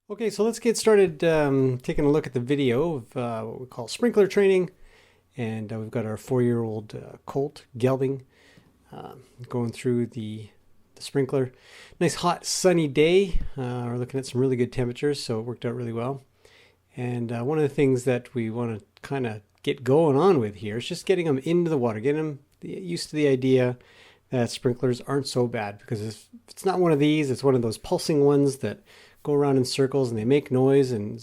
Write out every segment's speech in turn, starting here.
Okay, so let's get started taking a look at the video of what we call sprinkler training. And we've got our 4-year-old colt gelding going through the sprinkler. Nice hot sunny day. We're looking at some really good temperatures, so it worked out really well. And one of the things that we want to kind of get going on with here is just getting them into the water, getting them used to the idea that sprinklers aren't so bad, because if it's not one of these, it's one of those pulsing ones that go around in circles and they make noise, and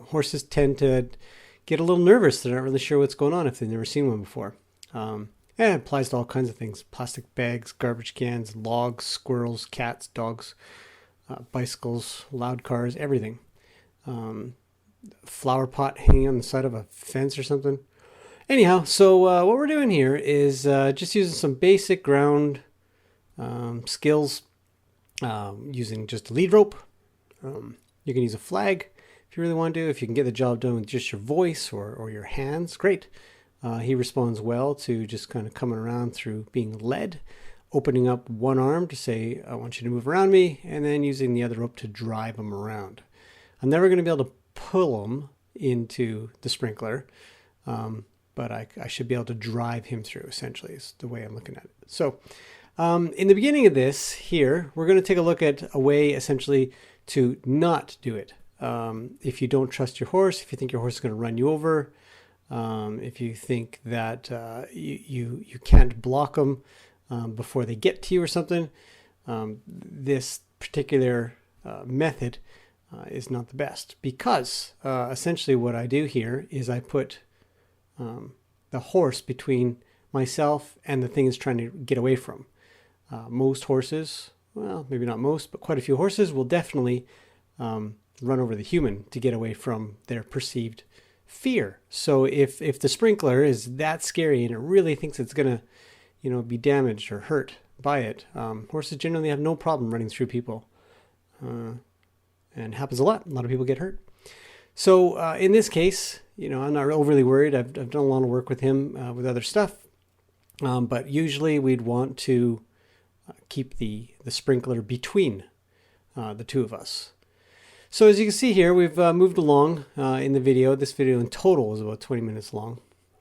horses tend to get a little nervous. They're not really sure what's going on if they've never seen one before. And it applies to all kinds of things: plastic bags, garbage cans, logs, squirrels, cats, dogs, bicycles, loud cars, everything. Flower pot hanging on the side of a fence or something. Anyhow, so what we're doing here is just using some basic ground skills, using just a lead rope. You can use a flag if you really want to. If you can get the job done with just your voice or your hands, great. He responds well to just kind of coming around through being led, opening up one arm to say, I want you to move around me, and then using the other rope to drive him around. I'm never going to be able to pull him into the sprinkler, but I should be able to drive him through, essentially, is the way I'm looking at it. So in the beginning of this here, we're going to take a look at a way essentially to not do it. If you don't trust your horse, if you think your horse is going to run you over, if you think that you can't block them before they get to you or something, this particular method is not the best, because essentially what I do here is I put the horse between myself and the thing it's trying to get away from. Most horses, well, maybe not most, but quite a few horses will definitely run over the human to get away from their perceived fear. So if the sprinkler is that scary and it really thinks it's going to, be damaged or hurt by it, horses generally have no problem running through people. And it happens a lot. A lot of people get hurt. So in this case, I'm not overly worried. I've done a lot of work with him with other stuff. But usually we'd want to keep the sprinkler between the two of us. So as you can see here, we've moved along in the video. This video in total is about 20 minutes long.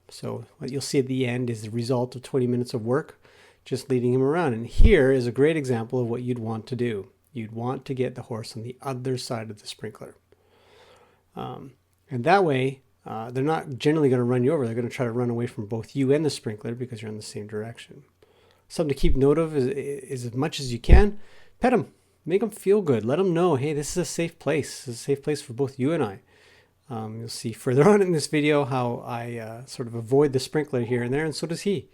So what you'll see at the end is the result of 20 minutes of work, just leading him around. And here is a great example of what you'd want to do. You'd want to get the horse on the other side of the sprinkler. And that way, they're not generally going to run you over. They're going to try to run away from both you and the sprinkler because you're in the same direction. Something to keep note of is as much as you can, pet them. Make them feel good. Let them know, hey, this is a safe place. This is a safe place for both you and I. You'll see further on in this video how I sort of avoid the sprinkler here and there, and so does he.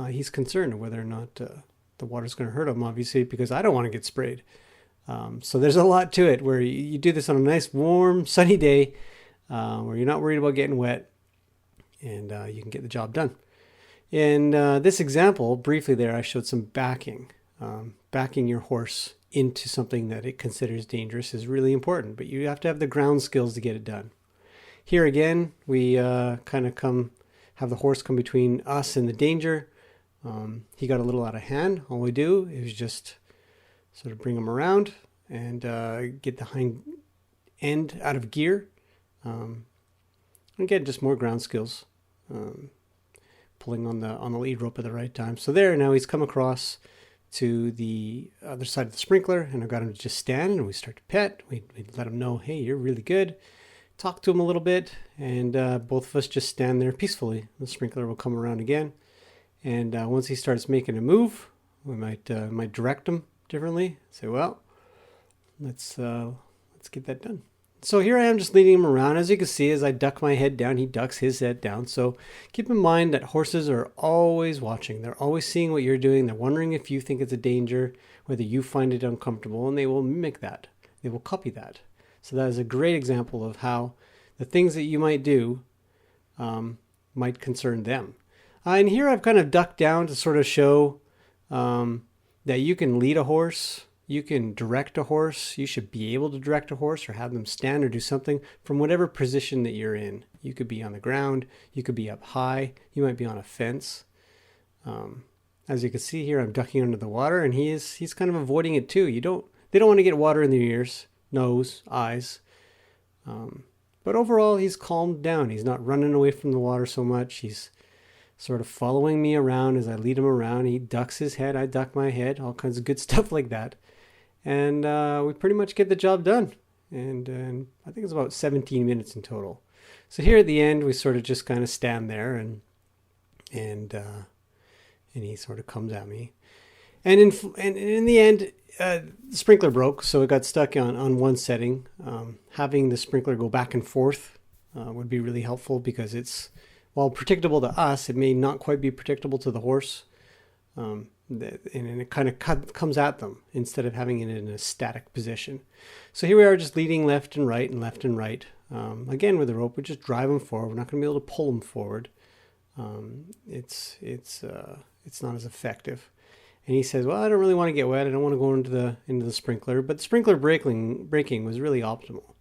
He's concerned whether or not the water's going to hurt him, obviously, because I don't want to get sprayed. So there's a lot to it where you do this on a nice, warm, sunny day where you're not worried about getting wet, and you can get the job done. In this example, briefly there, I showed some backing. Backing your horse into something that it considers dangerous is really important, but you have to have the ground skills to get it done. Here again, we kind of have the horse come between us and the danger. He got a little out of hand. All we do is just sort of bring him around and get the hind end out of gear. Again, just more ground skills. Pulling on the lead rope at the right time. So there, now he's come across to the other side of the sprinkler, and I've got him to just stand, and we start to pet. We let him know, hey, you're really good. Talk to him a little bit, and both of us just stand there peacefully. The sprinkler will come around again, and once he starts making a move, we might direct him differently. Say, well, let's get that done. So here I am just leading him around. As you can see, as I duck my head down, he ducks his head down. So keep in mind that horses are always watching. They're always seeing what you're doing. They're wondering if you think it's a danger, whether you find it uncomfortable, and they will mimic that. They will copy that. So that is a great example of how the things that you might do might concern them. And here I've kind of ducked down to sort of show that you can lead a horse. You can direct a horse. You should be able to direct a horse or have them stand or do something from whatever position that you're in. You could be on the ground. You could be up high. You might be on a fence. As you can see here, I'm ducking under the water, and he's kind of avoiding it too. They don't want to get water in their ears. nose, eyes. But overall, he's calmed down. He's not running away from the water so much. He's sort of following me around as I lead him around. He ducks his head, I duck my head, all kinds of good stuff like that. And we pretty much get the job done. And I think it's about 17 minutes in total. So here at the end, we sort of just kind of stand there, and he sort of comes at me. And in the end, the sprinkler broke, so it got stuck on one setting. Having the sprinkler go back and forth would be really helpful, because it's, while predictable to us, it may not quite be predictable to the horse. And it kind of comes at them instead of having it in a static position. So here we are, just leading left and right and left and right. Again, with the rope, we just drive them forward. We're not going to be able to pull them forward. It's not as effective. And he says, well, I don't really want to get wet. I don't want to go into the sprinkler. But the sprinkler braking was really optimal.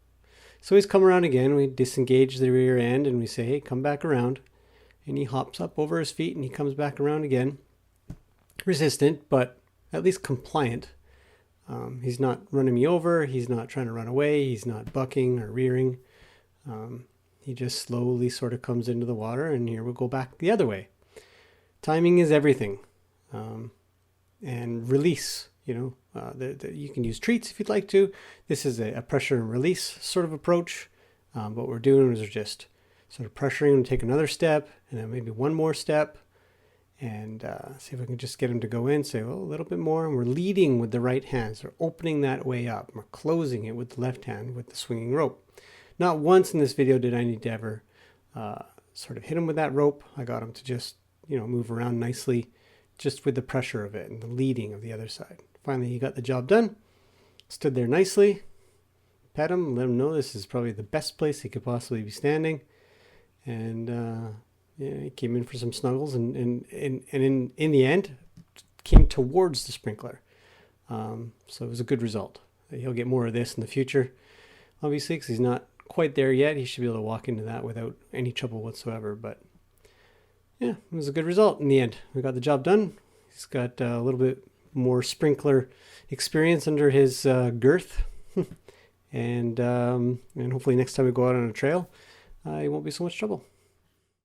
So he's come around again. We disengage the rear end and we say, hey, come back around. And he hops up over his feet and he comes back around again. Resistant, but at least compliant. He's not running me over. He's not trying to run away. He's not bucking or rearing. He just slowly sort of comes into the water, and here we'll go back the other way. Timing is everything. And release, you can use treats if you'd like to. This is a pressure and release sort of approach. What we're doing is we're just sort of pressuring him to take another step, and then maybe one more step, and see if we can just get him to go in, say, well, a little bit more, and we're leading with the right hand. So we're opening that way up. We're closing it with the left hand with the swinging rope. Not once in this video did I need to ever sort of hit him with that rope. I got him to just, move around nicely, just with the pressure of it and the leading of the other side. Finally, he got the job done. Stood there nicely, pet him, let him know this is probably the best place he could possibly be standing. And he came in for some snuggles, and in the end, came towards the sprinkler. So it was a good result. He'll get more of this in the future, obviously, because he's not quite there yet. He should be able to walk into that without any trouble whatsoever. But yeah, it was a good result in the end. We got the job done. He's got a little bit more sprinkler experience under his girth. And hopefully next time we go out on a trail, he won't be so much trouble.